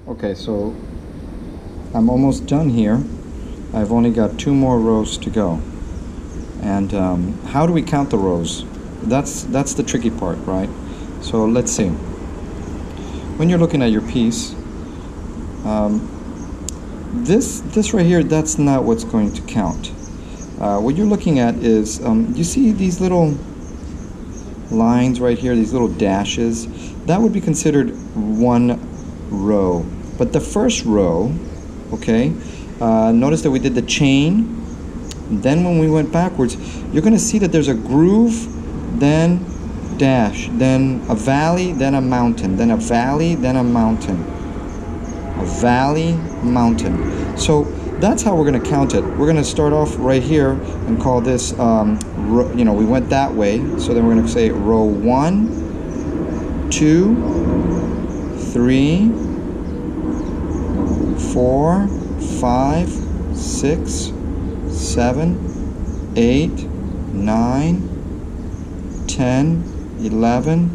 Okay, so I'm almost done here. I've only got 2 more rows to go. And how do we count the rows? That's the tricky part, right? So let's see. When you're looking at your piece, this right here, that's not what's going to count. What you're looking at is, you see these little lines right here, these little dashes? That would be considered 1 row. But the first row, okay, notice that we did the chain. Then when we went backwards, you're going to see that there's a groove, then dash, then a valley, then a mountain, then a valley, then a mountain. A valley, mountain. So that's how we're going to count it. We're going to start off right here and call this, we went that way. So then we're going to say row 1, 2, 3, 4, 5, 6, 7, 8, 9, 10, 11,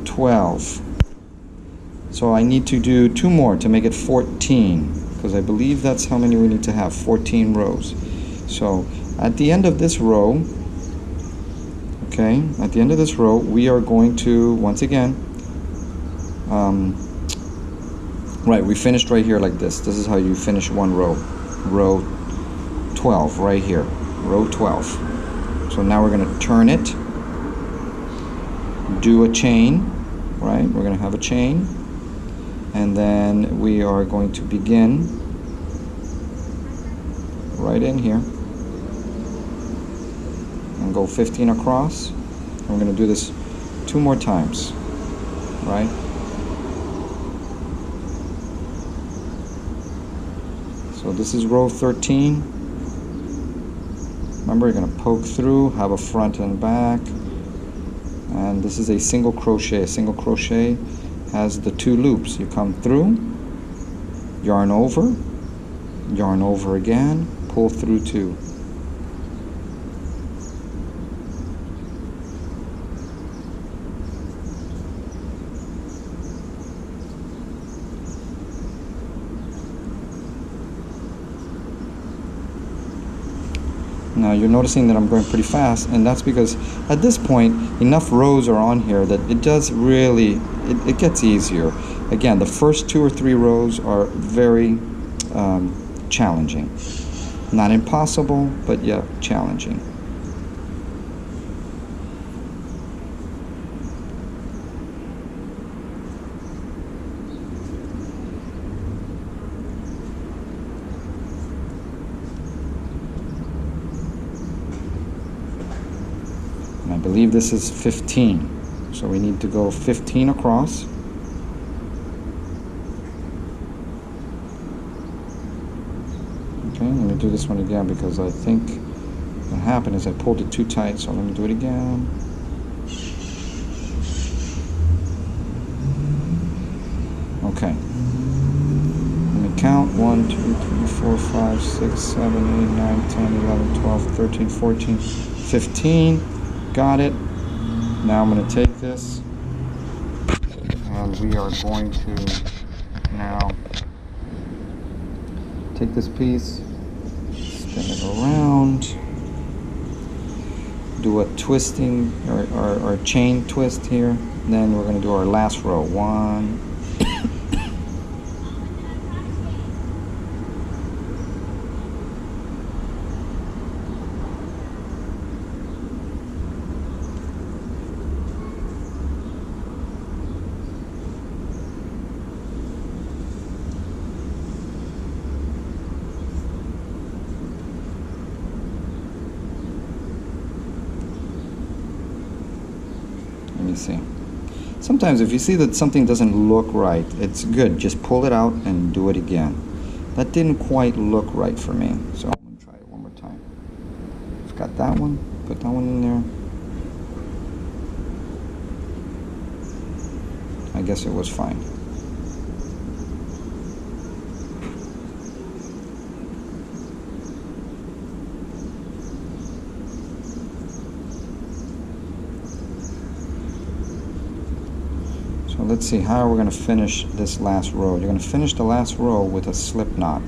12. So I need to do 2 more to make it 14, because I believe that's how many we need to have, 14 rows. So at the end of this row, okay, at the end of this row, we are going to, once again, right, we finished right here like this. This is how you finish 1 row. Row 12 right here, row 12. So now we're going to turn it, do a chain, right? We're going to have a chain, and then we are going to begin right in here and go 15 across. And we're going to do this 2 more times, right? So this is row 13. Remember, you're going to poke through, have a front and back, and this is a single crochet. A single crochet has the 2 loops. You come through, yarn over again, pull through 2. Now you're noticing that I'm going pretty fast, and that's because at this point enough rows are on here that it does really, it gets easier. Again, the first 2 or 3 rows are very challenging. Not impossible, but yeah, challenging. I believe this is 15, so we need to go 15 across. Okay, let me do this one again, because I think what happened is I pulled it too tight, so let me do it again. Okay, let me count. 1, 2, 3, 4, 5, 6, 7, 8, 9, 10, 11, 12, 13, 14, 15. Got it. Now I'm going to take this, and we are going to now take this piece, spin it around, do a twisting or chain twist here. Then we're going to do our last row. 1, see. Sometimes if you see that something doesn't look right, it's good. Just pull it out and do it again. That didn't quite look right for me, so I'm going to try it one more time. I've got that one, put that one in there. I guess it was fine. let's see, how are we going to finish this last row? You're going to finish the last row with a slip knot.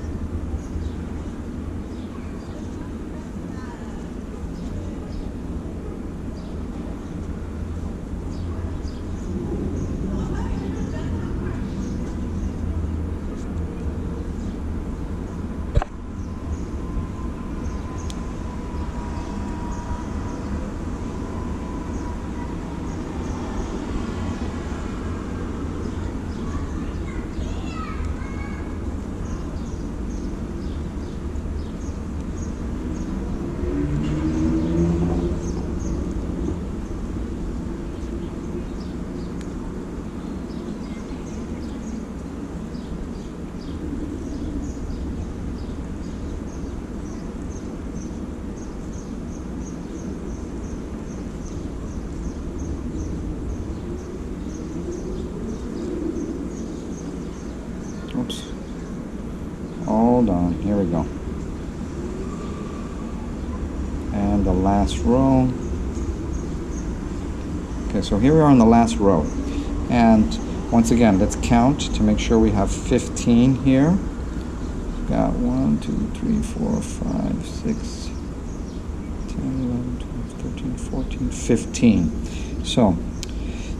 Oops. Hold on, here we go. And the last row. Okay, so here we are in the last row. And once again, let's count to make sure we have 15 here. Got 1, 2, 3, 4, 5, 6, 10, 11, 12, 13, 14, 15. So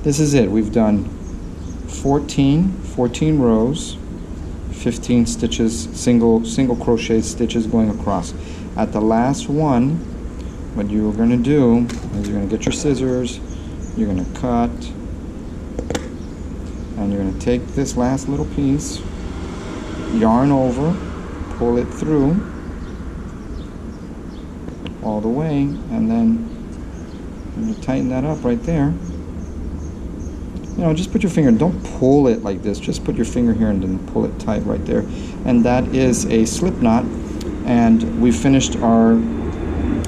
this is it. We've done 14 rows, 15 stitches, single crochet stitches going across. At the last one, what you're going to do is you're going to get your scissors, you're going to cut, and you're going to take this last little piece, yarn over, pull it through all the way, and then you tighten that up right there. You know, just put your finger, don't pull it like this, just put your finger here and then pull it tight right there. And that is a slip knot, and we finished our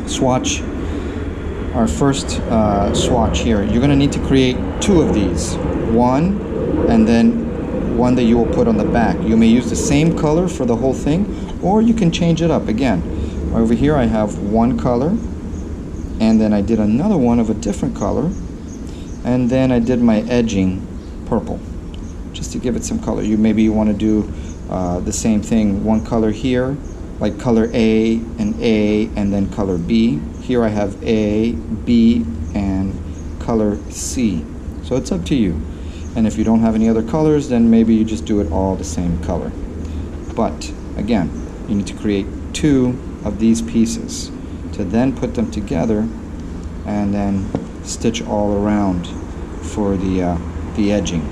swatch, our first swatch here. You're going to need to create 2 of these, one and then one that you will put on the back. You may use the same color for the whole thing, or you can change it up. Again, over here I have one color, and then I did another one of a different color, and then I did my edging purple just to give it some color. Maybe you want to do the same thing, one color here, like color A, and then color B. Here I have A, B, and color C. So it's up to you. And if you don't have any other colors, then maybe you just do it all the same color. But again, you need to create 2 of these pieces to then put them together and then stitch all around for the edging.